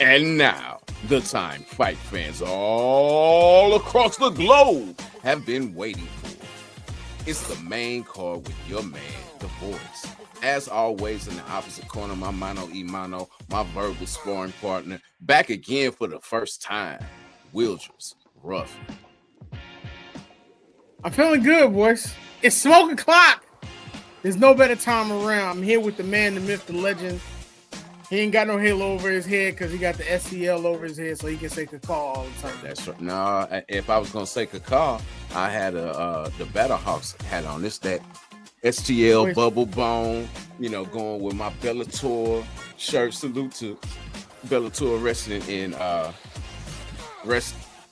And now, the time fight fans all across the globe have been waiting for. It's the main card with your man, The Voice. As always, in the opposite corner, my mano y mano, my verbal sparring partner, back again for the first time, Wildress Ruff. I'm feeling good, boys. It's smoke o'clock. There's no better time around. I'm here with the man, the myth, the legend. He ain't got no halo over his head because he got the SCL over his head, so he can say Kakar all the time. That's right. No, if I was gonna say Kakar, I had the Battlehawks hat on. It's that STL bubble bone, going with my Bellator shirt. Salute to Bellator Wrestling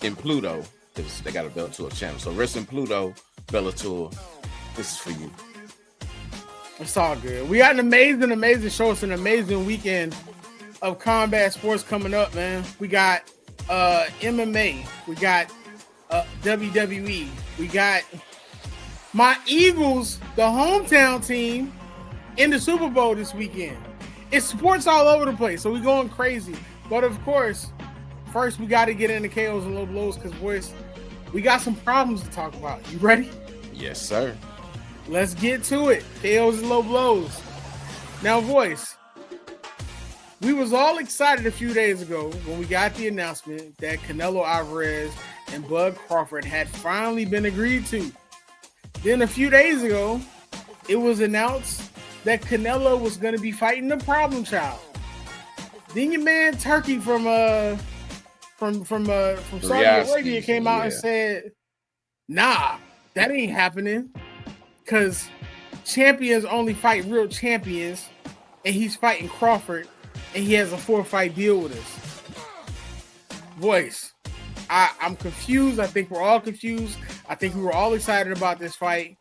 in Pluto. They got a Bellator channel. So Wrestling Pluto, Bellator, this is for you. It's all good. We got an amazing show. It's an amazing weekend of combat sports coming up, man. We got MMA. We got WWE. We got my Eagles, the hometown team, in the Super Bowl this weekend. It's sports all over the place, so we're going crazy. But of course, first we got to get into KOs and low blows because, boys, we got some problems to talk about. You ready? Yes, sir. Let's get to it. KOs and low blows. Now, Voice, we was all excited a few days ago when we got the announcement that Canelo Alvarez and Bud Crawford had finally been agreed to. Then a few days ago, it was announced that Canelo was going to be fighting the problem child. Then your man Turkey from Saudi Arabia came out and said, "Nah, that ain't happening. Because champions only fight real champions, and he's fighting Crawford, and he has a 4-fight deal with us." Voice, I'm confused. I think we're all confused. I think we were all excited about this fight.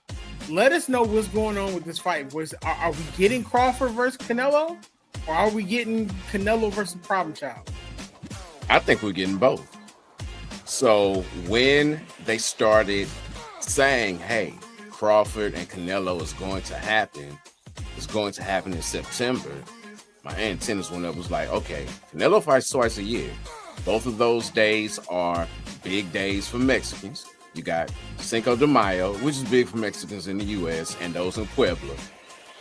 Let us know what's going on with this fight, boys. Are we getting Crawford versus Canelo, or are we getting Canelo versus Problem Child? I think we're getting both. So when they started saying, hey, Crawford and Canelo is going to happen. It's going to happen in September. My antennas went up. Was like, okay, Canelo fights twice a year. Both of those days are big days for Mexicans. You got Cinco de Mayo, which is big for Mexicans in the U.S., and those in Puebla.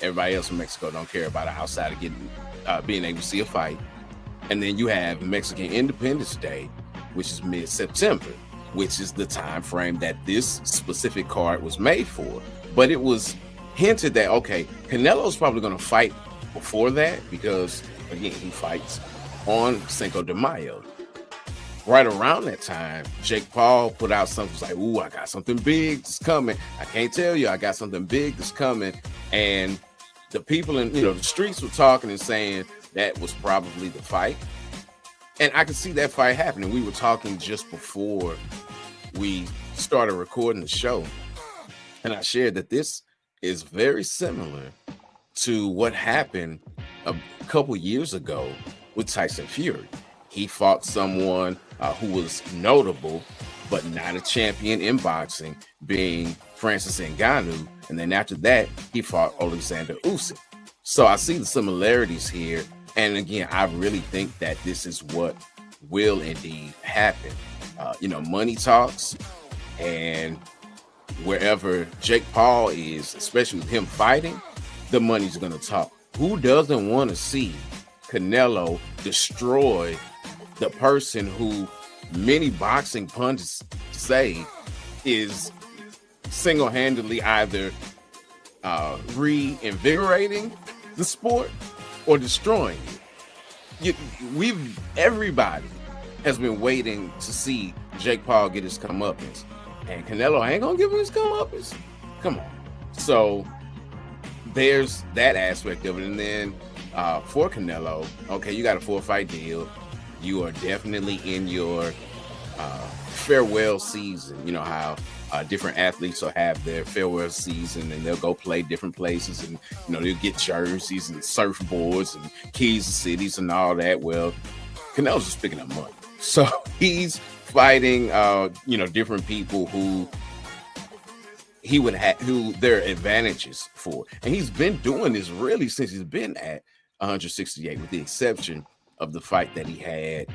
Everybody else in Mexico don't care about it outside of being able to see a fight. And then you have Mexican Independence Day, which is mid-September, which is the time frame that this specific card was made for. But it was hinted that, okay, Canelo's probably going to fight before that because, again, he fights on Cinco de Mayo. Right around that time, Jake Paul put out something like, ooh, I got something big that's coming. I can't tell you, I got something big that's coming. And the people in the streets were talking and saying that was probably the fight. And I could see that fight happening. We were talking just before we started recording the show, and I shared that this is very similar to what happened a couple years ago with Tyson Fury. He fought someone who was notable, but not a champion in boxing, being Francis Ngannou. And then after that, he fought Alexander Usyk. So I see the similarities here. And again, I really think that this is what will indeed happen. Money talks, and wherever Jake Paul is, especially with him fighting, the money's going to talk. Who doesn't want to see Canelo destroy the person who many boxing pundits say is single-handedly either reinvigorating the sport or destroying it? Everybody has been waiting to see Jake Paul get his comeuppance, and Canelo ain't gonna give him his comeuppance. Come on. So there's that aspect of it. And then for Canelo, okay, you got a 4-fight deal. You are definitely in your farewell season. You know how different athletes will have their farewell season and they'll go play different places, and they'll get jerseys and surfboards and keys to cities and all that. Well, Canelo's just picking up money. So he's fighting different people who he would have, who there are advantages for. And he's been doing this really since he's been at 168, with the exception of the fight that he had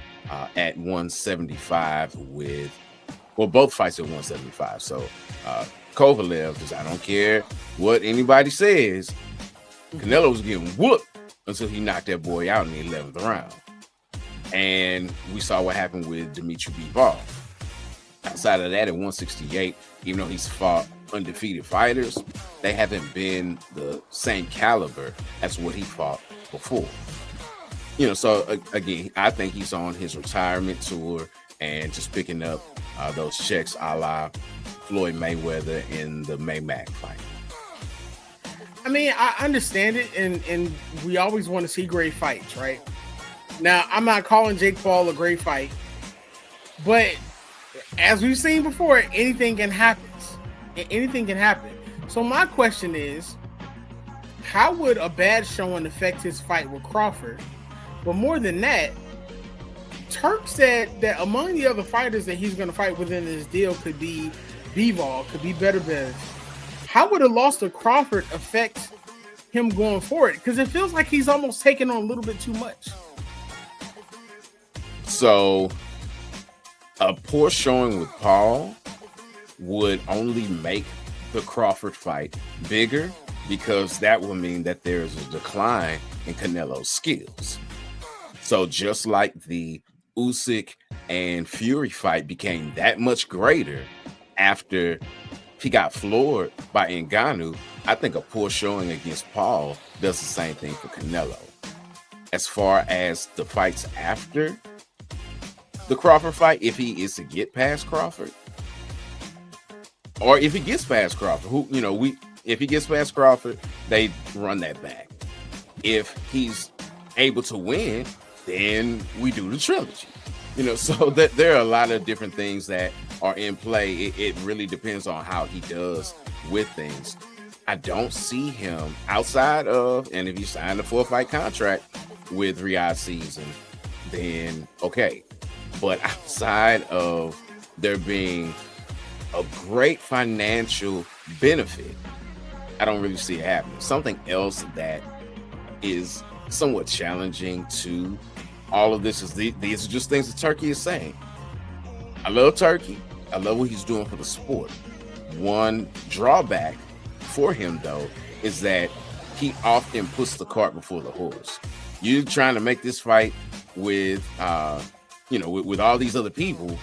at 175 both fights at 175. So Kovalev, because I don't care what anybody says, Canelo was getting whooped until he knocked that boy out in the 11th round. And we saw what happened with Dimitri Bivol. Outside of that, at 168, even though he's fought undefeated fighters, they haven't been the same caliber as what he fought before. So again, I think he's on his retirement tour and just picking up those checks a la Floyd Mayweather in the Maymack fight. I mean, I understand it, and we always want to see great fights, right? Now, I'm not calling Jake Paul a great fight, but as we've seen before, anything can happen. Anything can happen. So my question is, how would a bad showing affect his fight with Crawford? But more than that, Turk said that among the other fighters that he's going to fight within this deal could be Bivol, could be Beterbiev. How would a loss to Crawford affect him going forward? Because it feels like he's almost taking on a little bit too much. So a poor showing with Paul would only make the Crawford fight bigger, because that would mean that there's a decline in Canelo's skills. So just like the Usyk and Fury fight became that much greater after he got floored by Ngannou, I think a poor showing against Paul does the same thing for Canelo. As far as the fights after the Crawford fight, if he is to get past Crawford, or if he gets past Crawford, if he gets past Crawford, they run that back. If he's able to win, then we do the trilogy. So that there are a lot of different things that are in play. It really depends on how he does with things. I don't see him outside of, and if you sign a 4-fight contract with Riyadh Season, then okay. But outside of there being a great financial benefit, I don't really see it happening. Something else that is somewhat challenging to all of this is these are just things that Turkey is saying. I love Turkey. I love what he's doing for the sport. One drawback for him, though, is that he often puts the cart before the horse. You're trying to make this fight with all these other people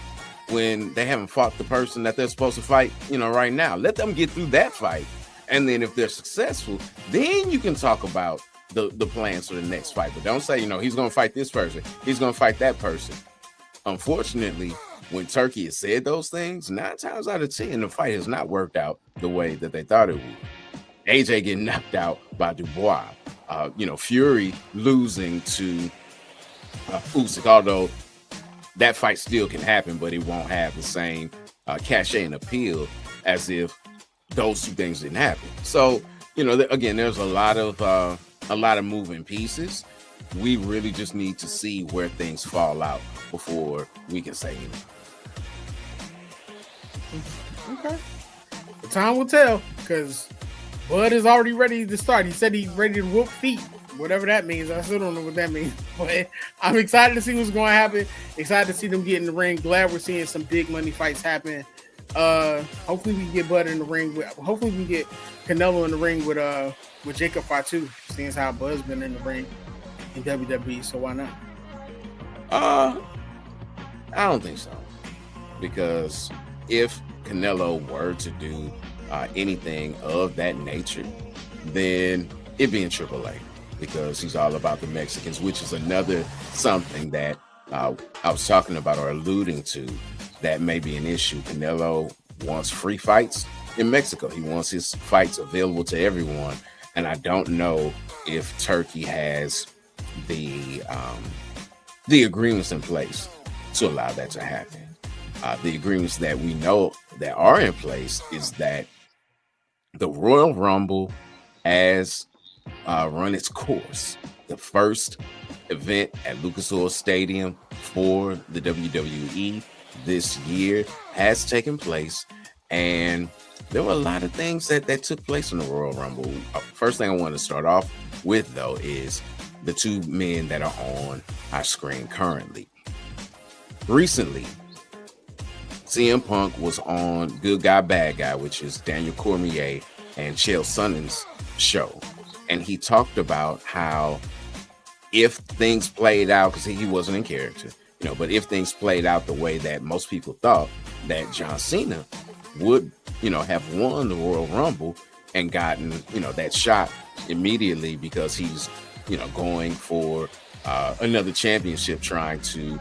when they haven't fought the person that they're supposed to fight, right now. Let them get through that fight. And then if they're successful, then you can talk about the plans for the next fight. But don't say, he's going to fight this person, he's going to fight that person. Unfortunately, when Turkey has said those things, 9 times out of 10, the fight has not worked out the way that they thought it would. AJ getting knocked out by Dubois. Fury losing to Usyk, although that fight still can happen, but it won't have the same cachet and appeal as if those two things didn't happen. So, again, there's a lot of moving pieces. We really just need to see where things fall out before we can say anything. Okay. The time will tell, because Bud is already ready to start. He said he's ready to whoop feet, whatever that means. I still don't know what that means, but I'm excited to see what's going to happen. Excited to see them get in the ring. Glad we're seeing some big money fights happen. Hopefully we can get Bud in the ring. Hopefully we can get Canelo in the ring with Jacob Fatu, seeing as how Bud's been in the ring in WWE. So why not? I don't think so, because if Canelo were to do anything of that nature, then it'd be in AAA, because he's all about the Mexicans, which is another something that I was talking about or alluding to that may be an issue. Canelo wants free fights in Mexico. He wants his fights available to everyone, and I don't know if Turkey has the agreements in place to allow that to happen. The agreements that we know that are in place is that the Royal Rumble has run its course. The first event at Lucas Oil Stadium for the WWE this year has taken place, and there were a lot of things that took place in the Royal Rumble. First thing I want to start off with, though, is the two men that are on our screen currently. Recently, CM Punk was on Good Guy, Bad Guy, which is Daniel Cormier and Chael Sonnen's show. And he talked about how if things played out, because he wasn't in character, but if things played out the way that most people thought, that John Cena would, have won the Royal Rumble and gotten, that shot immediately because he's, going for another championship, trying to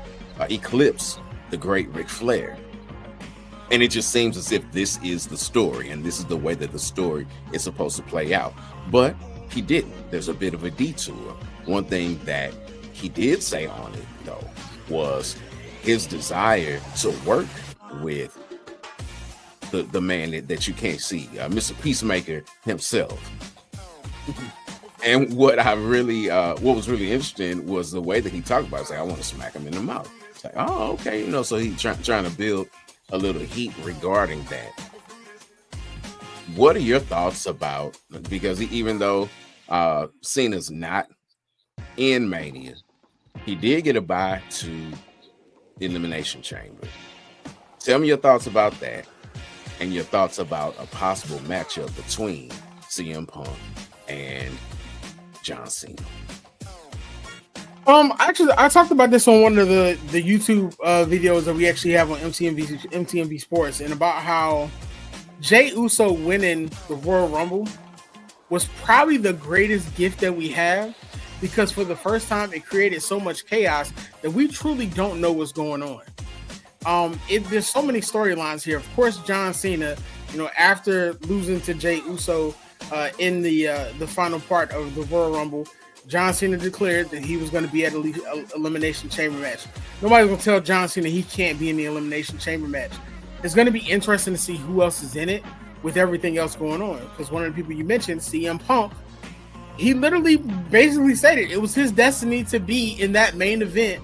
eclipse the great Ric Flair. And it just seems as if this is the story and this is the way that the story is supposed to play out. But he didn't. There's a bit of a detour. One thing that he did say on it, though, was his desire to work with the man that you can't see, Mr. Peacemaker himself. And what was really interesting was the way that he talked about it. It's like, I want to smack him in the mouth. It's like, oh, okay, so he's trying to build a little heat regarding that. What are your thoughts about, because even though Cena's not in Mania, he did get a bye to Elimination Chamber. Tell me your thoughts about that and your thoughts about a possible matchup between CM Punk and John Cena. Actually, I talked about this on one of the YouTube videos that we actually have on MTMV Sports, and about how Jey Uso winning the Royal Rumble was probably the greatest gift that we have, because for the first time it created so much chaos that we truly don't know what's going on. There's so many storylines here. Of course, John Cena, after losing to Jey Uso in the final part of the Royal Rumble, John Cena declared that he was going to be at an Elimination Chamber match. Nobody's going to tell John Cena he can't be in the Elimination Chamber match. It's going to be interesting to see who else is in it with everything else going on. Because one of the people you mentioned, CM Punk, he literally basically said it was his destiny to be in that main event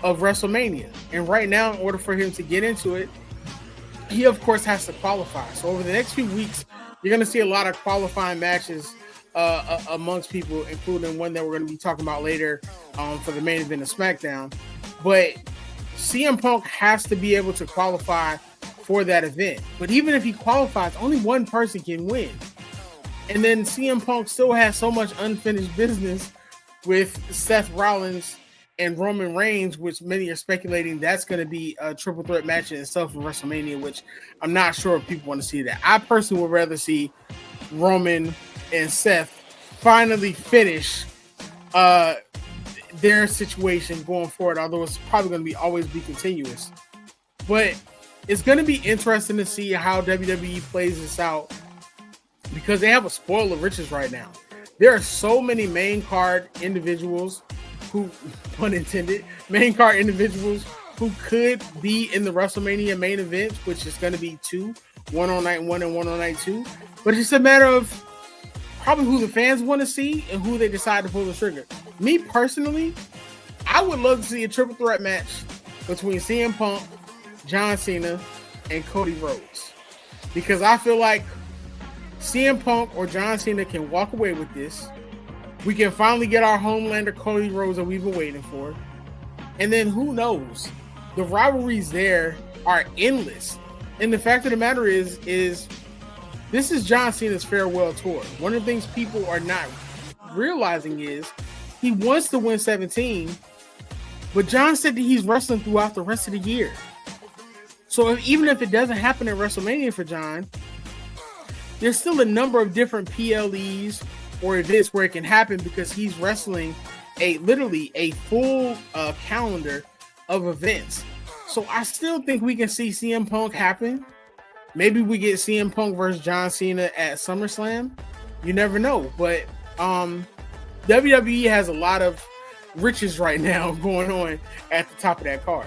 of WrestleMania. And right now, in order for him to get into it, he of course has to qualify. So over the next few weeks, you're going to see a lot of qualifying matches amongst people, including one that we're going to be talking about later for the main event of SmackDown. But CM Punk has to be able to qualify for that event. But even if he qualifies, only one person can win. And then CM Punk still has so much unfinished business with Seth Rollins and Roman Reigns, which many are speculating that's going to be a triple threat match in itself for WrestleMania, which I'm not sure if people want to see that. I personally would rather see Roman and Seth finally finish their situation going forward, although it's probably going to always be continuous. But it's going to be interesting to see how WWE plays this out, because they have a spoil of riches right now. There are so many main card individuals who, pun intended, main card individuals who could be in the WrestleMania main event, which is going to be two, one on night one and one on night two. But it's just a matter of probably who the fans want to see and who they decide to pull the trigger. Me personally, I would love to see a triple threat match between CM Punk, John Cena, and Cody Rhodes, because I feel like CM Punk or John Cena can walk away with this. We can finally get our Homelander Cody Rhodes that we've been waiting for. And then who knows? The rivalries there are endless. And the fact of the matter is this is John Cena's farewell tour. One of the things people are not realizing is he wants to win 17, but John said that he's wrestling throughout the rest of the year. So even if it doesn't happen at WrestleMania for John, there's still a number of different PLEs or events where it can happen, because he's wrestling literally a full calendar of events. So I still think we can see CM Punk happen. Maybe we get CM Punk versus John Cena at SummerSlam. You never know. But WWE has a lot of riches right now going on at the top of that card.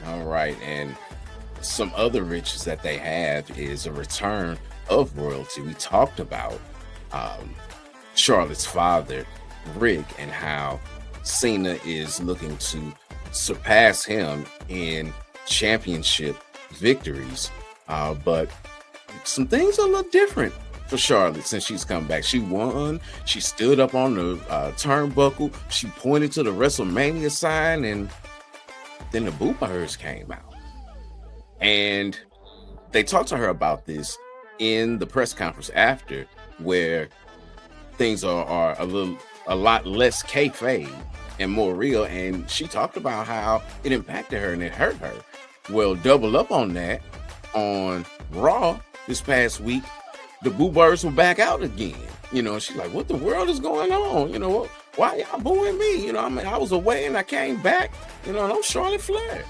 All right. And some other riches that they have is a return of royalty. We talked about Charlotte's father, Rick, and how Cena is looking to surpass him in championship victories. But some things are a little different for Charlotte since she's come back. She won. She stood up on the turnbuckle. She pointed to the WrestleMania sign, and then the Boo Birds came out. And they talked to her about this in the press conference after, where things are a lot less kayfabe and more real. And she talked about how it impacted her and it hurt her. Well, double up on that, on Raw this past week, the Boo Birds were back out again. You know, she's like, what the world is going on? You know, why y'all booing me? You know, I mean, I was away and I came back, you know, and I'm Charlotte Flair.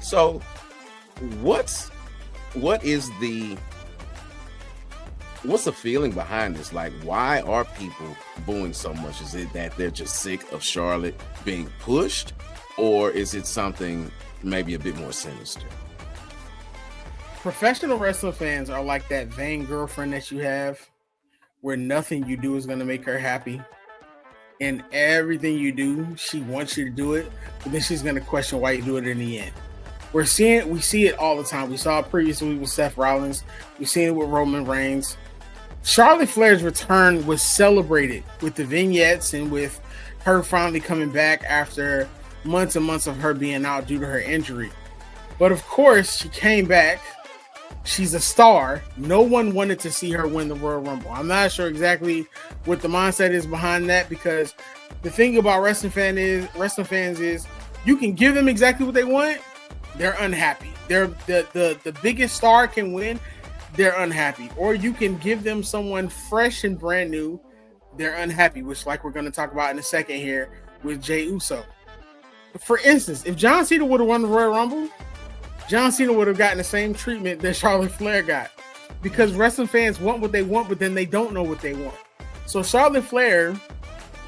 So what's the feeling behind this? Like, why are people booing so much? Is it that they're just sick of Charlotte being pushed, or is it something maybe a bit more sinister? Professional wrestling fans are like that vain girlfriend that you have, where nothing you do is going to make her happy, and everything you do, she wants you to do it, but then she's going to question why you do it in the end. We see it all the time. We saw it previously with Seth Rollins. We've seen it with Roman Reigns. Charlotte Flair's return was celebrated with the vignettes and with her finally coming back after months and months of her being out due to her injury. But of course, she came back. She's a star. No one wanted to see her win the Royal Rumble. I'm not sure exactly what the mindset is behind that, because the thing about wrestling fans is you can give them exactly what they want. They're unhappy. They're the biggest star can win. They're unhappy. Or you can give them someone fresh and brand new. They're unhappy, which, like we're going to talk about in a second here with Jey Uso. For instance, if John Cena would have won the Royal Rumble, John Cena would have gotten the same treatment that Charlotte Flair got, because wrestling fans want what they want, but then they don't know what they want. So Charlotte Flair,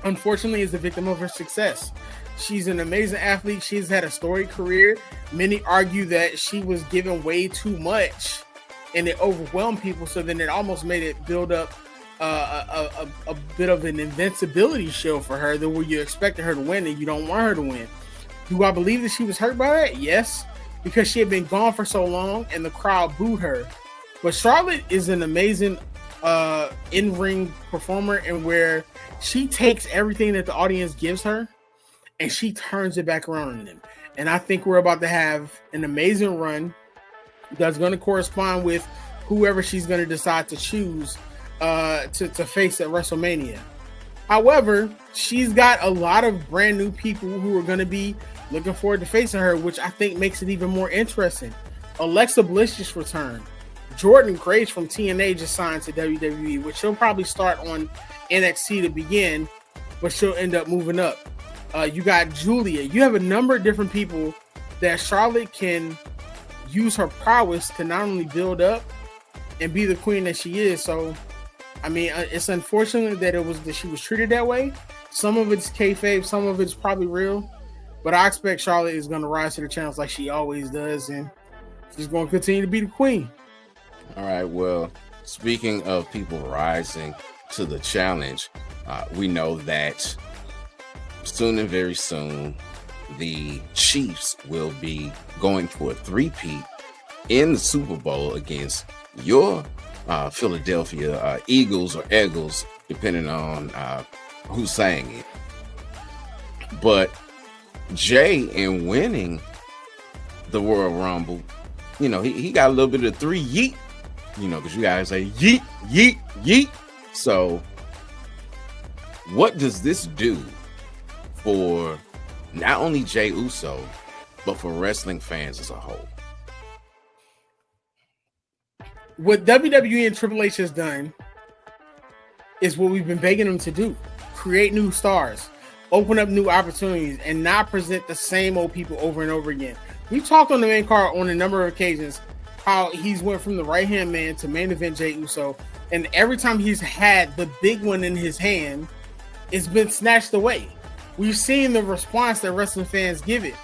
unfortunately, is the victim of her success. She's an amazing athlete. She's had a storied career. Many argue that she was given way too much and it overwhelmed people. So then it almost made it build up a bit of an invincibility show for her, that where you expected her to win and you don't want her to win. Do I believe that she was hurt by that? Yes, because she had been gone for so long and the crowd booed her. But Charlotte is an amazing in-ring performer, and where she takes everything that the audience gives her and she turns it back around on them. And I think we're about to have an amazing run that's going to correspond with whoever she's going to decide to choose to face at WrestleMania. However, she's got a lot of brand new people who are going to be looking forward to facing her, which I think makes it even more interesting. Alexa Bliss just returned. Jordan Grace from TNA just signed to WWE, which she'll probably start on NXT to begin, but she'll end up moving up. You got Julia. You have a number of different people that Charlotte can use her prowess to not only build up and be the queen that she is. So, I mean, it's unfortunate that she was treated that way. Some of it's kayfabe, some of it's probably real, but I expect Charlotte is going to rise to the challenge like she always does, and she's going to continue to be the queen. All right. Well, speaking of people rising to the challenge, we know that soon and very soon, the Chiefs will be going for a three-peat in the Super Bowl against your Philadelphia Eagles or Eagles, depending on who's saying it. But Jay, in winning the Royal Rumble, you know, he got a little bit of three yeet, you know, because you guys say yeet, yeet, yeet. So what does this do for not only Jey Uso, but for wrestling fans as a whole? What WWE and Triple H has done is what we've been begging them to do: create new stars, open up new opportunities, and not present the same old people over and over again. We've talked on the main card on a number of occasions how he's went from the right-hand man to main event Jey Uso, and every time he's had the big one in his hand, it's been snatched away. We've seen the response that wrestling fans give it.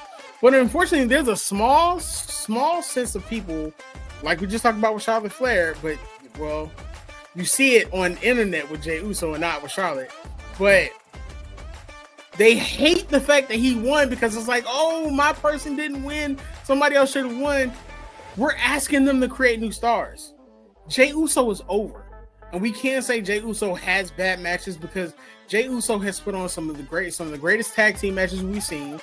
But unfortunately, there's a small sense of people, like we just talked about with Charlotte Flair, but, well, you see it on the internet with Jey Uso and not with Charlotte. But they hate the fact that he won, because it's like, oh, my person didn't win, somebody else should have won. We're asking them to create new stars. Jey Uso is over. And we can't say Jey Uso has bad matches because Jey Uso has put on some of the greatest tag team matches we've seen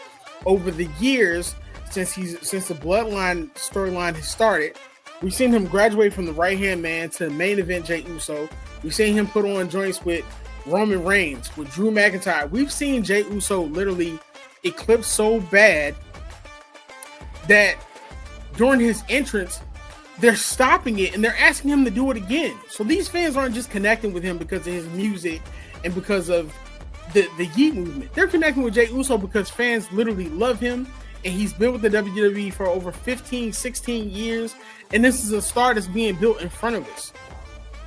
over the years since the Bloodline storyline has started. We've seen him graduate from the right-hand man to main event Jey Uso. We've seen him put on joints with Roman Reigns, with Drew McIntyre. We've seen Jey Uso literally eclipse so bad that during his entrance, they're stopping it and they're asking him to do it again. So these fans aren't just connecting with him because of his music and because of the Yeet movement. They're connecting with Jey Uso because fans literally love him, and he's been with the WWE for over 15, 16 years, and this is a star that's being built in front of us.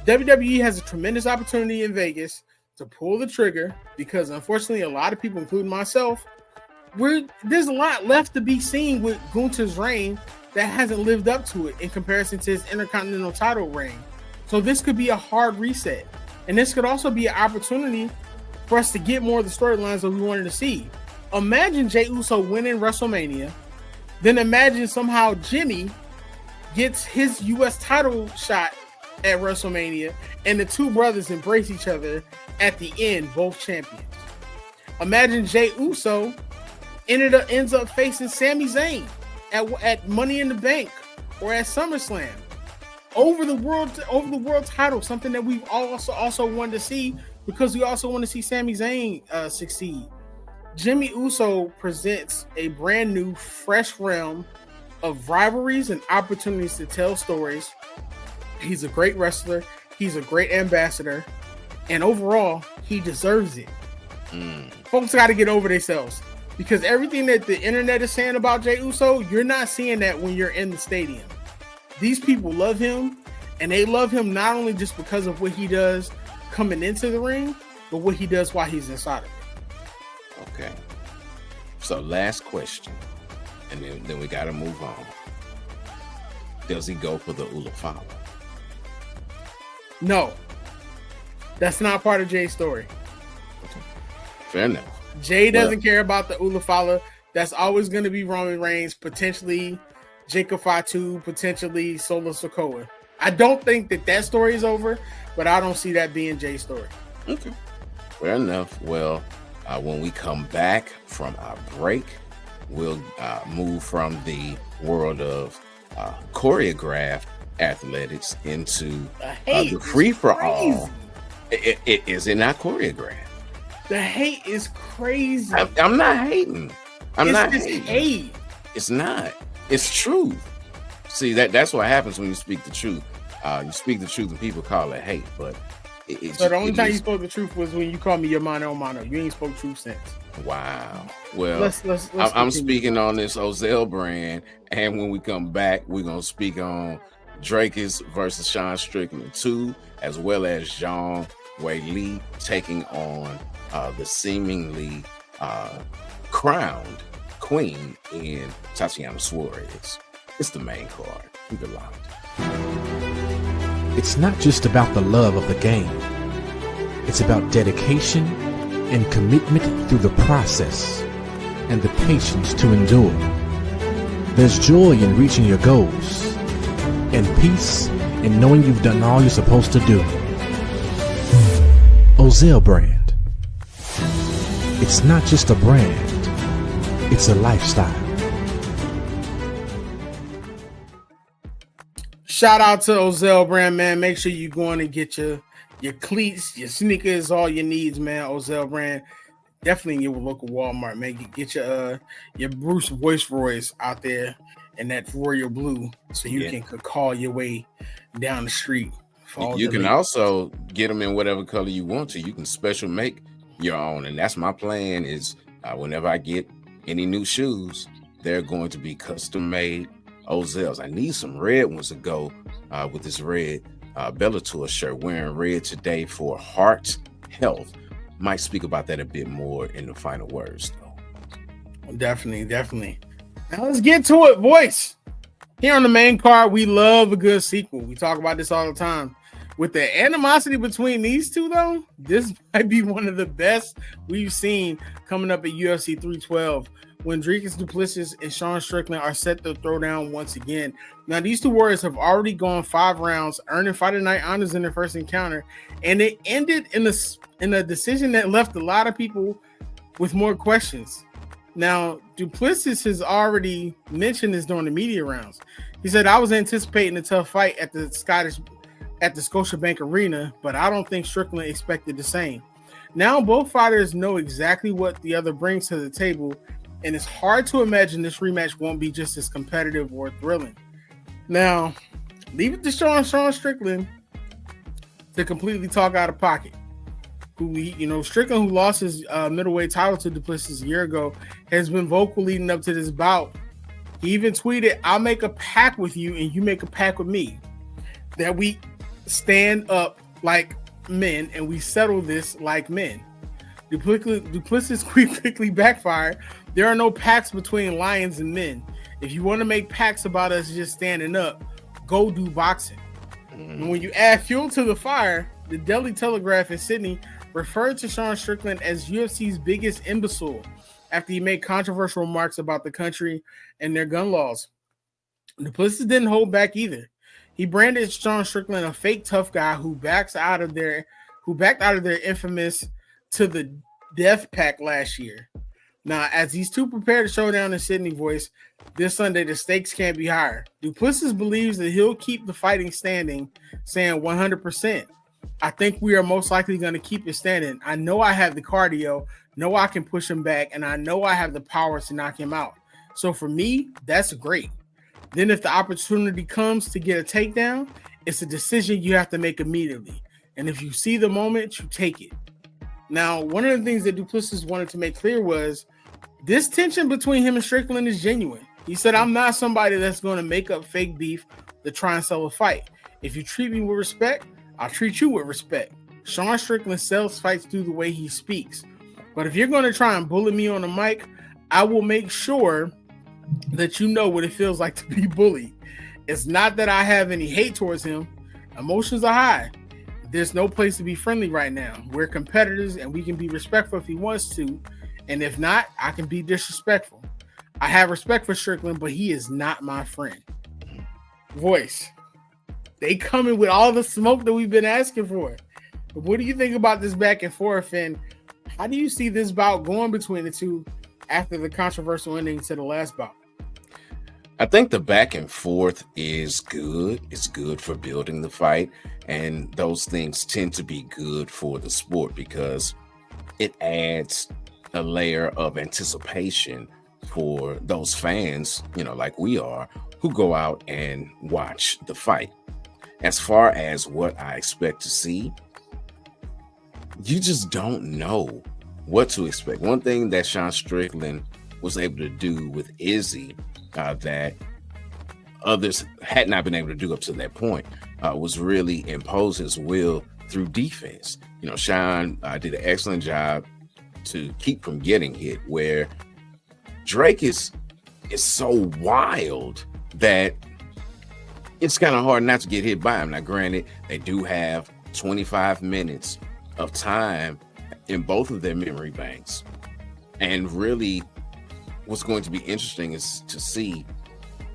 WWE has a tremendous opportunity in Vegas to pull the trigger because, unfortunately, a lot of people, including myself, there's a lot left to be seen with Gunther's reign that hasn't lived up to it in comparison to his Intercontinental title reign. So this could be a hard reset. And this could also be an opportunity for us to get more of the storylines that we wanted to see. Imagine Jey Uso winning WrestleMania. Then imagine somehow Jimmy gets his U.S. title shot at WrestleMania and the two brothers embrace each other at the end, both champions. Imagine Jey Uso ends up facing Sami Zayn at Money in the Bank or at SummerSlam over the world title, something that we've also wanted to see because we also want to see Sami Zayn succeed. Jimmy Uso presents a brand new, fresh realm of rivalries and opportunities to tell stories. He's a great wrestler. He's a great ambassador. And overall, he deserves it. Folks got to get over themselves. Because everything that the internet is saying about Jey Uso, you're not seeing that when you're in the stadium. These people love him, and they love him not only just because of what he does coming into the ring, but what he does while he's inside of it. Okay. So last question, and then we got to move on. Does he go for the Ulafala? No. That's not part of Jay's story. Okay. Fair enough. Jay doesn't care about the Ulafala. That's always going to be Roman Reigns, potentially Jacob Fatu, potentially Solo Sikoa. I don't think that story is over, but I don't see that being Jay's story. Okay. Fair enough. Well, when we come back from our break, we'll move from the world of choreographed athletics into the free-for-all. Is it not choreographed? The hate is crazy. I'm not hating. I'm not hating. Hate. It's not. It's truth. See, that's what happens when you speak the truth. You speak the truth and people call it hate. But so the only time you spoke the truth was when you called me your mano a mano. You ain't spoke truth since. Wow. Well, let's I'm speaking on this Ozell brand, and when we come back, we're gonna speak on Drakus versus Sean Strickland 2, as well as Zhang Weili taking on the seemingly crowned queen in Tatiana Suarez. It's the main card. Keep it locked. It's not just about the love of the game. It's about dedication and commitment through the process and the patience to endure. There's joy in reaching your goals and peace in knowing you've done all you're supposed to do. Ozell brand. It's not just a brand, it's a lifestyle. Shout out to Ozell brand, man. Make sure you go in and get your cleats, your sneakers, all your needs, man. Ozell brand. Definitely in your local Walmart, man. Get your Bruce Voice Royce out there in that royal blue so you can call your way down the street. You can also get them in whatever color you want to. You can special make your own. And that's my plan is whenever I get any new shoes, they're going to be custom made Ozells. I need some red ones to go with this red Bellator shirt. Wearing red today for heart health. Might speak about that a bit more in the final words, though. Definitely. Now let's get to it, boys. Here on the main card, we love a good sequel. We talk about this all the time. With the animosity between these two, though, this might be one of the best we've seen coming up at UFC 312. when Dricus Du Plessis and Sean Strickland are set to throw down once again. Now, these two warriors have already gone 5 rounds, earning Fight of the Night honors in their first encounter, and it ended in a decision that left a lot of people with more questions. Now, Du Plessis has already mentioned this during the media rounds. He said, "I was anticipating a tough fight at the Scotiabank Arena, but I don't think Strickland expected the same." Now both fighters know exactly what the other brings to the table, and it's hard to imagine this rematch won't be just as competitive or thrilling. Now, leave it to Sean Strickland to completely talk out of pocket. Strickland, who lost his middleweight title to Du Plessis a year ago, has been vocal leading up to this bout. He even tweeted, "I'll make a pact with you and you make a pact with me that we stand up like men and we settle this like men." Du Plessis quickly backfired. "There are no pacts between lions and men. If you want to make pacts about us just standing up, go do boxing." And when you add fuel to the fire, the Daily Telegraph in Sydney referred to Sean Strickland as UFC's biggest imbecile after he made controversial remarks about the country and their gun laws. Du Plessis didn't hold back either. He branded Sean Strickland a fake tough guy who backed out of their infamous to the death pact last year. Now, as these two prepare to show down in Sydney, Voice, this Sunday the stakes can't be higher. Du Plessis believes that he'll keep the fighting standing, saying 100%. "I think we are most likely going to keep it standing. I know I have the cardio, know I can push him back, and I know I have the power to knock him out. So for me, that's great. Then if the opportunity comes to get a takedown, it's a decision you have to make immediately. And if you see the moment, you take it." Now, one of the things that Du Plessis wanted to make clear was this tension between him and Strickland is genuine. He said, "I'm not somebody that's going to make up fake beef to try and sell a fight. If you treat me with respect, I'll treat you with respect. Sean Strickland sells fights through the way he speaks. But if you're going to try and bully me on the mic, I will make sure that you know what it feels like to be bullied. It's not that I have any hate towards him. Emotions are high. There's no place to be friendly right now. We're competitors and we can be respectful if he wants to. And if not, I can be disrespectful. I have respect for Strickland, but he is not my friend." Voice. They coming with all the smoke that we've been asking for. But what do you think about this back and forth? And how do you see this bout going between the two after the controversial ending to the last bout? I think the back and forth is good. It's good for building the fight. And those things tend to be good for the sport because it adds a layer of anticipation for those fans, like we are, who go out and watch the fight. As far as what I expect to see, you just don't know what to expect. One thing that Sean Strickland was able to do with Izzy that others had not been able to do up to that point was really impose his will through defense. Sean did an excellent job to keep from getting hit, where Drake is so wild that it's kind of hard not to get hit by him. Now, granted, they do have 25 minutes of time in both of their memory banks. And really, what's going to be interesting is to see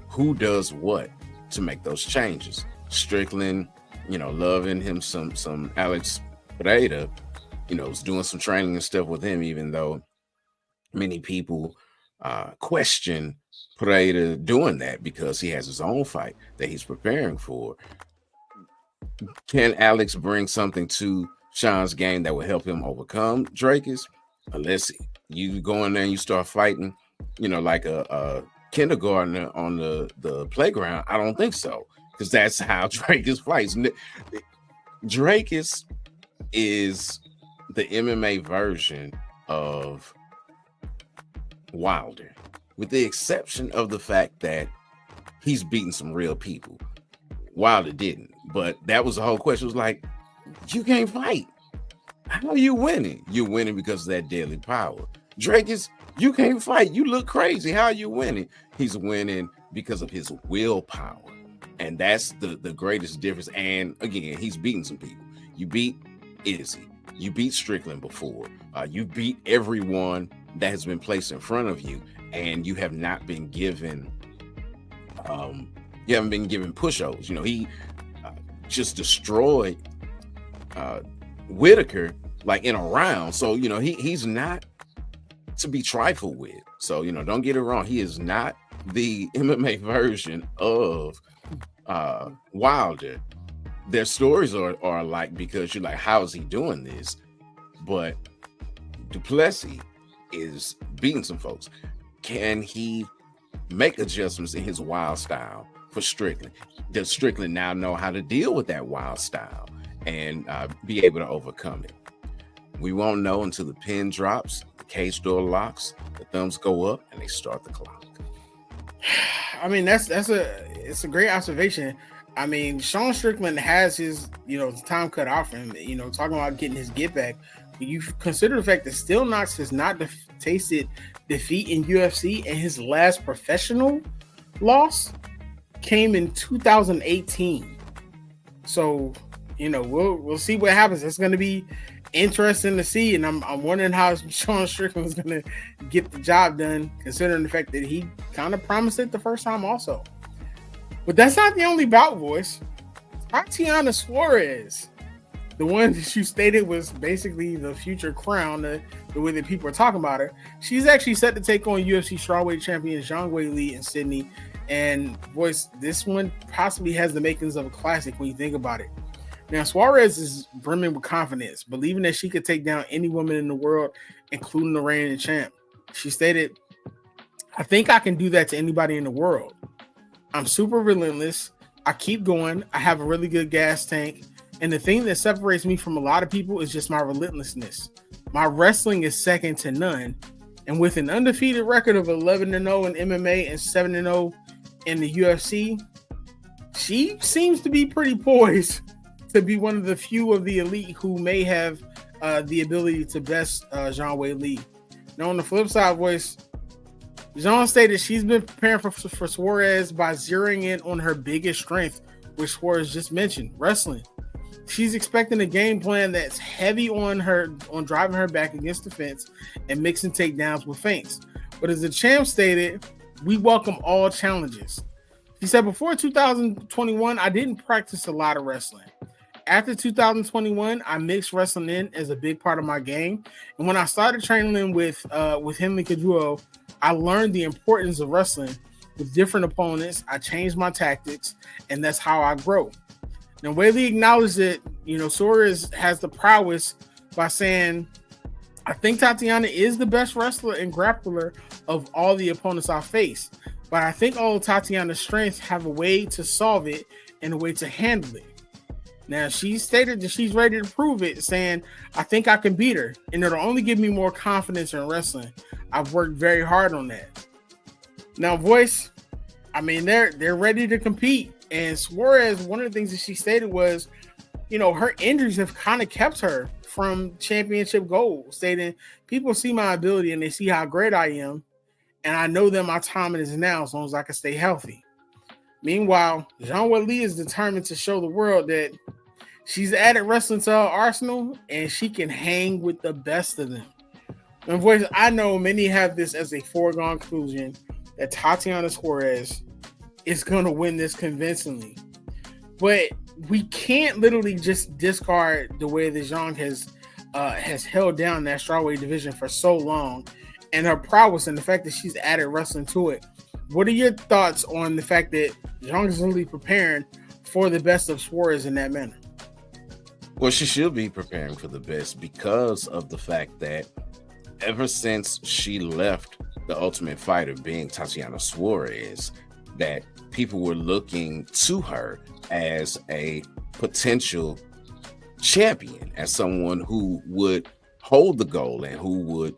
who does what to make those changes. Strickland, loving him some Alex Pereira, was doing some training and stuff with him, even though many people question Pereira doing that because he has his own fight that he's preparing for. Can Alex bring something to Sean's game that will help him overcome Dracus? Unless you go in there and you start fighting, like a kindergartner on the playground, I don't think so, because that's how Dracus fights. Dracus is the MMA version of Wilder, with the exception of the fact that he's beaten some real people. Wilder didn't, but that was the whole question. It was like, you can't fight. How are you winning? You're winning because of that deadly power. Dracus, you can't fight. You look crazy. How are you winning? He's winning because of his willpower. And that's the greatest difference. And again, he's beaten some people. You beat Izzy. You beat Strickland before. You beat everyone that has been placed in front of you, and you have not been given push-overs. He just destroyed Whitaker like in a round. So he's not to be trifled with. So don't get it wrong, he is not the MMA version of Wilder. Their stories are alike, because you're like, how is he doing this? But Duplessis is beating some folks. Can he make adjustments in his wild style for Strickland? Does Strickland now know how to deal with that wild style and be able to overcome it? We won't know until the pin drops, the cage door locks, the thumbs go up, and they start the clock. I mean, it's a great observation. I mean, Sean Strickland has his, time cut off for him, talking about getting his get back. But you consider the fact that Still Knox has not tasted defeat in UFC, and his last professional loss came in 2018. So, we'll see what happens. It's going to be interesting to see, and I'm wondering how Sean Strickland is going to get the job done, considering the fact that he kind of promised it the first time also. But that's not the only bout, voice. Tatiana Suarez, the one that you stated was basically the future crown, the way that people are talking about her, she's actually set to take on UFC strawweight champion Zhang Weili in Sydney. And voice, this one possibly has the makings of a classic when you think about it. Now, Suarez is brimming with confidence, believing that she could take down any woman in the world, including the reigning champ. She stated, "I think I can do that to anybody in the world. I'm super relentless. I keep going. I have a really good gas tank. And the thing that separates me from a lot of people is just my relentlessness. My wrestling is second to none. And with an undefeated record of 11-0 in MMA and 7-0 in the UFC, she seems to be pretty poised to be one of the few of the elite who may have the ability to best Zhang Weili." Now, on the flip side, voice, Zhang stated she's been preparing for Suarez by zeroing in on her biggest strength, which Suarez just mentioned, wrestling. She's expecting a game plan that's heavy on driving her back against the fence and mixing takedowns with feints. But as the champ stated, "We welcome all challenges." He said, "Before 2021, I didn't practice a lot of wrestling. After 2021, I mixed wrestling in as a big part of my game. And when I started training with Henry Cajuo, I learned the importance of wrestling with different opponents. I changed my tactics, and that's how I grow." Now, Weili acknowledged that, Suarez has the prowess by saying, "I think Tatiana is the best wrestler and grappler of all the opponents I face. But I think all of Tatiana's strengths have a way to solve it and a way to handle it." Now, she stated that she's ready to prove it, saying, "I think I can beat her, and it'll only give me more confidence in wrestling. I've worked very hard on that." Now, voice, I mean, they're ready to compete. And Suarez, one of the things that she stated was, her injuries have kind of kept her from championship goals, stating, "People see my ability and they see how great I am. And I know that my time is now as long as I can stay healthy." Meanwhile, Zhang Weili is determined to show the world that she's added wrestling to her arsenal and she can hang with the best of them. And voice, I know many have this as a foregone conclusion that Tatiana Suarez is going to win this convincingly. But we can't literally just discard the way that Zhang has held down that strawweight division for so long, and her prowess and the fact that she's added wrestling to it. What are your thoughts on the fact that Zhang is really preparing for the best of Suarez in that manner? Well, she should be preparing for the best because of the fact that ever since she left The Ultimate Fighter, being Tatiana Suarez, that people were looking to her as a potential champion, as someone who would hold the gold and who would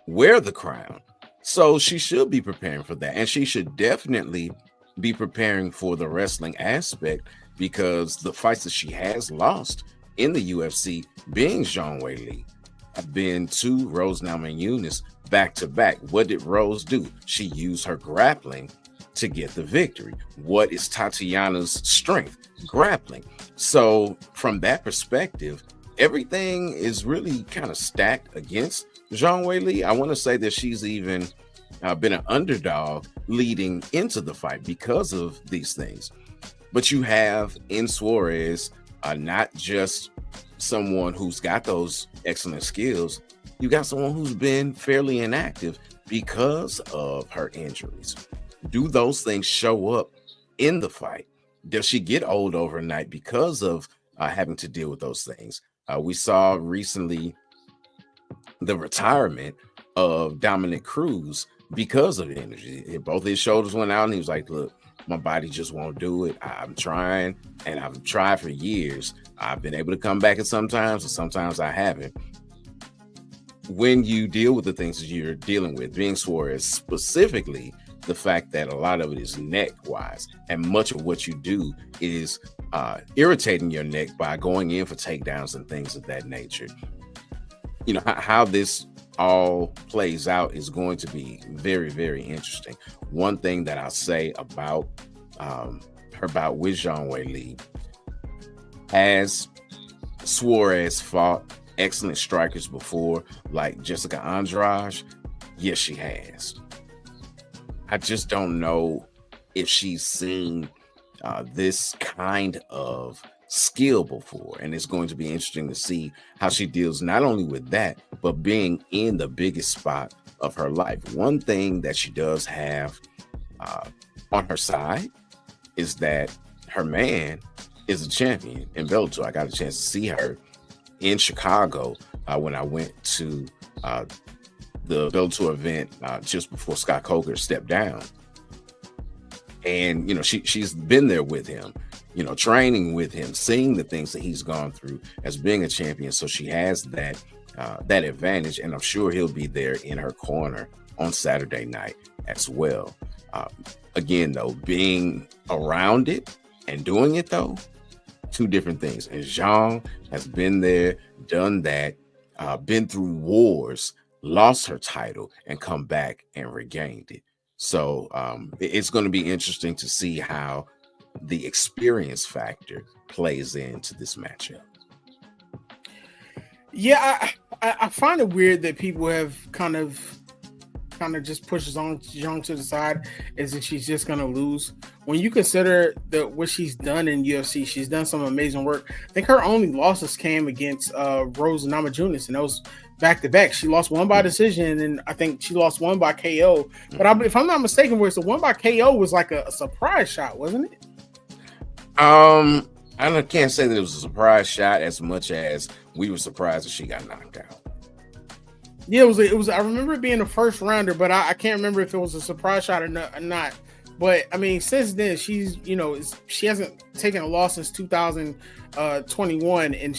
wear the crown. So she should be preparing for that. And she should definitely be preparing for the wrestling aspect, because the fights that she has lost in the UFC, being Zhang Weili, have been to Rose Namajunas back to back. What did Rose do? She used her grappling to get the victory. What is Tatiana's strength? Grappling. So from that perspective, everything is really kind of stacked against Zhang Weili. I want to say that she's even been an underdog leading into the fight because of these things. But you have in Suarez not just someone who's got those excellent skills, you got someone who's been fairly inactive because of her injuries. Do those things show up in the fight? Does she get old overnight because of having to deal with those things? We saw recently the retirement of Dominic Cruz because of energy. Both his shoulders went out, and he was like, look, my body just won't do it. I'm trying, and I've tried for years. I've been able to come back at sometimes, and sometimes I haven't. When you deal with the things that you're dealing with, being Suarez specifically, the fact that a lot of it is neck wise, and much of what you do is irritating your neck by going in for takedowns and things of that nature. You know, how this all plays out is going to be very, very interesting. One thing that I'll say about her bout with Zhang Weili, as Suarez fought excellent strikers before, like Jessica Andrade, yes, she has. I just don't know if she's seen this kind of skill before, and it's going to be interesting to see how she deals not only with that, but being in the biggest spot of her life. One thing that she does have on her side is that her man is a champion in Bellator. I got a chance to see her in Chicago when I went to the Bellator event just before Scott Coker stepped down. And, you know, she's been there with him, you know, training with him, seeing the things that he's gone through as being a champion. So she has that advantage, and I'm sure he'll be there in her corner on Saturday night as well. Again, though, being around it and doing it, though, two different things. And Zhang has been there, done that, been through wars, lost her title, and come back and regained it. So it's going to be interesting to see how the experience factor plays into this matchup. Yeah, I find it weird that people have kind of just pushes on Zhang to the side as if she's just going to lose. When you consider what she's done in UFC, she's done some amazing work. I think her only losses came against Rose Namajunas, and that was back-to-back. She lost one by decision, and I think she lost one by KO. But if I'm not mistaken, the one by KO was like a surprise shot, wasn't it? I can't say that it was a surprise shot as much as we were surprised that she got knocked out. Yeah, it was. I remember it being a first rounder, but I can't remember if it was a surprise shot or not. But I mean, since then, she hasn't taken a loss since 2021, and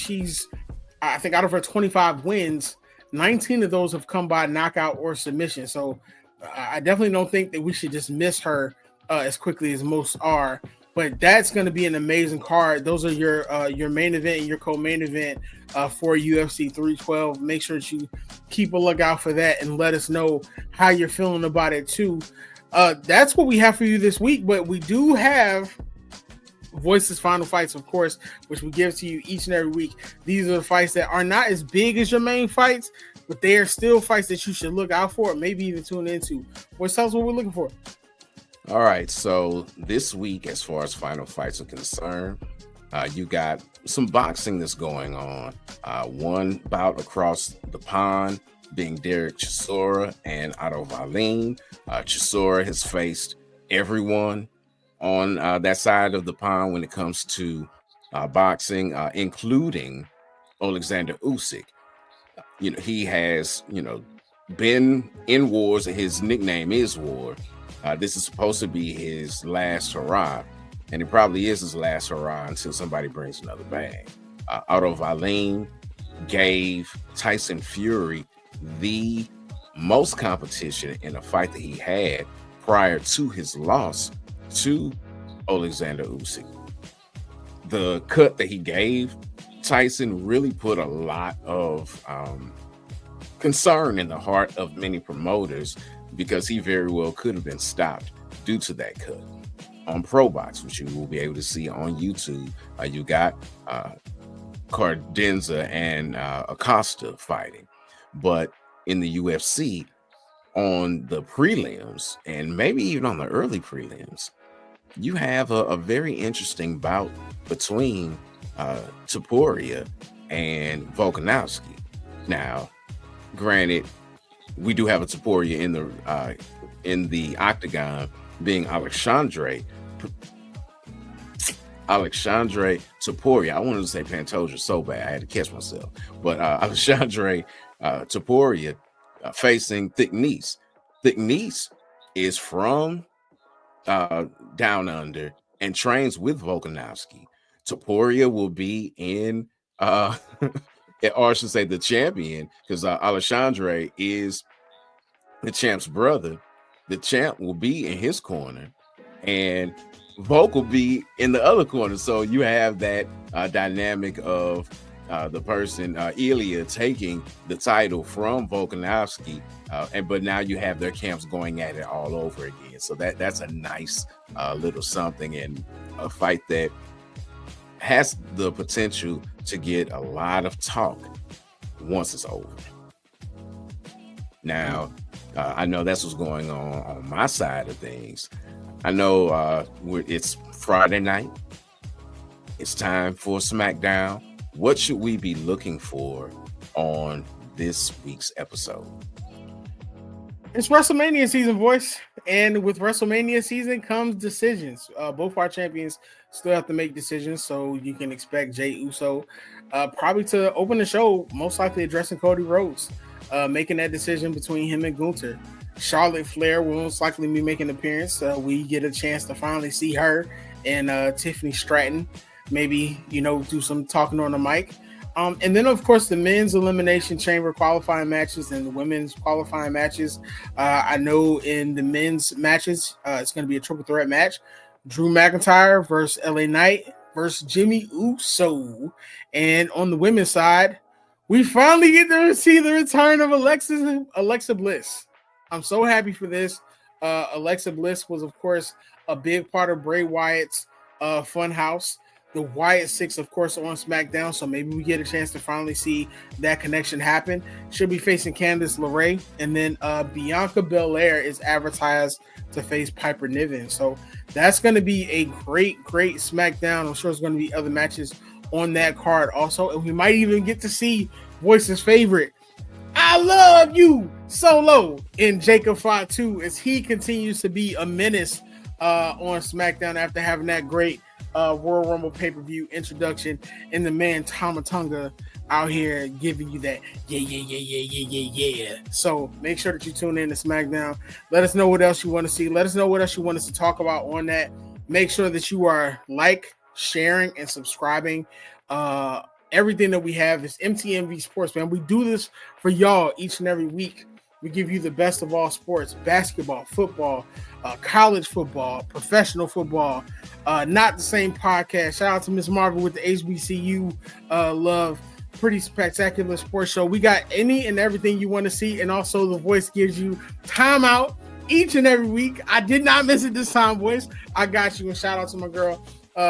I think out of her 25 wins, 19 of those have come by knockout or submission. So I definitely don't think that we should dismiss her as quickly as most are. But that's going to be an amazing card. Those are your main event and your co-main event for UFC 312. Make sure that you keep a lookout for that and let us know how you're feeling about it too. That's what we have for you this week. But we do have Voices Final Fights, of course, which we give to you each and every week. These are the fights that are not as big as your main fights, but they are still fights that you should look out for, maybe even tune into. Tell us what we're looking for. All right, so this week, as far as Final Fights are concerned, you got some boxing that's going on. One bout across the pond being Derek Chisora and Otto Wallin. Chisora has faced everyone on that side of the pond when it comes to boxing, including Alexander Usyk. You know, he has, been in wars, and his nickname is War. This is supposed to be his last hurrah, and it probably is his last hurrah until somebody brings another bag. Otto Wallin gave Tyson Fury the most competition in a fight that he had prior to his loss to Alexander Usyk. The cut that he gave Tyson really put a lot of concern in the heart of many promoters, because he very well could have been stopped due to that cut. On ProBox, which you will be able to see on YouTube, you got Cardenza and Acosta fighting. But in the UFC, on the prelims and maybe even on the early prelims, you have a very interesting bout between Topuria and Volkanovski. Now, granted, we do have a Topuria in the octagon, being Alexandre Topuria. I wanted to say Pantoja so bad I had to catch myself, but Alexandre Topuria facing Thick Nice. Thick Nice is from down under and trains with Volkanovski. Topuria will be in or I should say the champion, because Alexandre is the champ's brother. The champ will be in his corner and Volk will be in the other corner. So you have that dynamic of the person, Ilya, taking the title from Volkanovski, but now you have their camps going at it all over again. So that's a nice little something, and a fight that has the potential to get a lot of talk once it's over. Now, I know that's what's going on my side of things. I know it's Friday night. It's time for SmackDown. What should we be looking for on this week's episode? It's WrestleMania season, voice. And with WrestleMania season comes decisions. Both our champions still have to make decisions, so you can expect Jey Uso probably to open the show, most likely addressing Cody Rhodes, making that decision between him and Gunther. Charlotte Flair will most likely be making an appearance. We get a chance to finally see her and Tiffany Stratton, maybe, do some talking on the mic. And then, of course, the men's elimination chamber qualifying matches and the women's qualifying matches. I know in the men's matches, it's going to be a triple threat match. Drew McIntyre versus LA Knight versus Jimmy Uso. And on the women's side, we finally get to see the return of Alexa Bliss. I'm so happy for this. Alexa Bliss was, of course, a big part of Bray Wyatt's fun house. The Wyatt Six, of course, on SmackDown, so maybe we get a chance to finally see that connection happen. She'll be facing Candice LeRae, and then Bianca Belair is advertised to face Piper Niven. So that's going to be a great SmackDown. I'm sure there's going to be other matches on that card also, and we might even get to see Voice's favorite, I Love You, Solo, in Jacob Fatu, as he continues to be a menace on SmackDown after having that great Royal Rumble pay-per-view introduction, and the man Tama Tonga out here giving you that yeah. So make sure that you tune in to SmackDown. Let us know what else you want to see. Let us know what else you want us to talk about on that. Make sure that you are sharing, and subscribing. Everything that we have is MTMV Sports, man. We do this for y'all each and every week. We give you the best of all sports: basketball, football, college football, professional football. Not the same podcast. Shout out to Miss Marvel with the HBCU love. Pretty spectacular sports show. We got any and everything you want to see, and also the Voice gives you time out each and every week. I did not miss it this time, Voice. I got you. And shout out to my girl,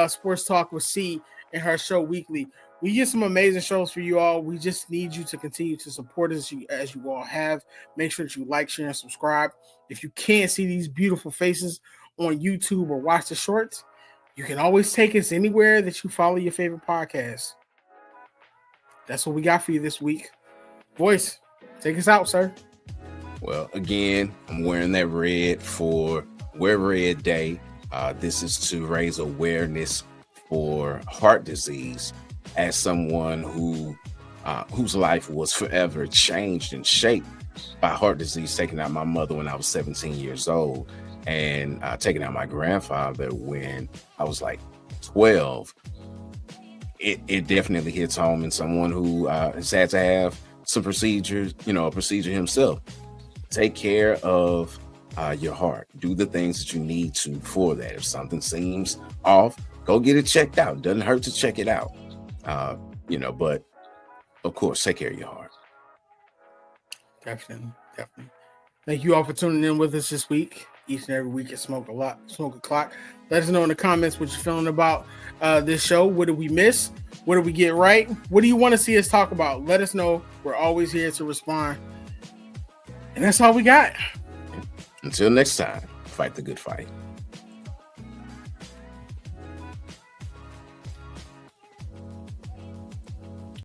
Sports Talk with C, and her show weekly. We get some amazing shows for you all. We just need you to continue to support us as you all have. Make sure that you like, share, and subscribe. If you can't see these beautiful faces on YouTube or watch the shorts, you can always take us anywhere that you follow your favorite podcast. That's what we got for you this week. Voice, take us out, sir. Well, again, I'm wearing that red for Wear Red Day. This is to raise awareness for heart disease, as someone whose life was forever changed and shaped by heart disease, taking out my mother when I was 17 years old, and taking out my grandfather when I was like 12. It definitely hits home in someone who has had to have some procedures, a procedure himself. Take care of your heart. Do the things that you need to for that. If something seems off, go get it checked out. Doesn't hurt to check it out. But of course, take care of your heart. Definitely. Thank you all for tuning in with us this week. Each and every week at Smoke O'Clock. Let us know in the comments what you're feeling about this show. What did we miss? What did we get right? What do you want to see us talk about? Let us know. We're always here to respond. And that's all we got. Until next time, fight the good fight.